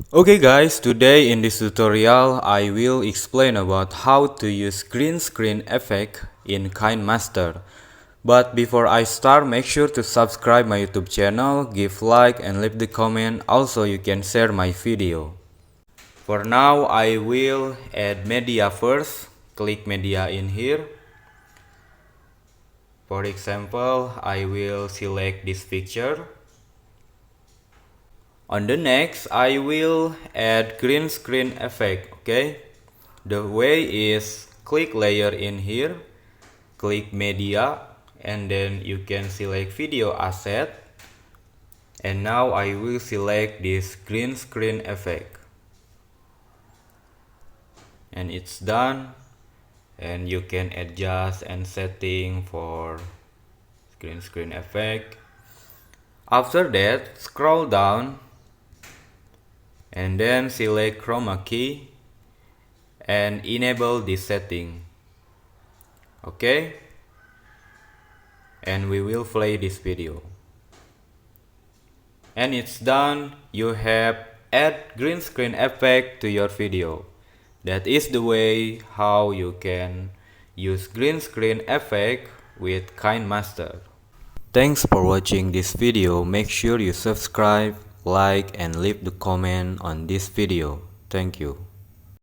Okay guys, today in this tutorial I will explain about how to use green screen effect in Kinemaster. But before I start, make sure to subscribe my YouTube channel, give like and leave the comment. Also you can share my video. For now I will add media first. Click media in here. For example, I will select this picture. On the next, I will add green screen effect, okay? The way is click layer in here, click media, and then you can select video asset. And now I will select this green screen effect. And it's done. And you can adjust and setting for green screen effect. After that, scroll down and then select chroma key and enable this setting. Okay, and we will play this video. And it's done. You have add green screen effect to your video. That is the way how you can use green screen effect with Kinemaster. Thanks for watching this video. Make sure you subscribe, like and leave the comment on this video. Thank you.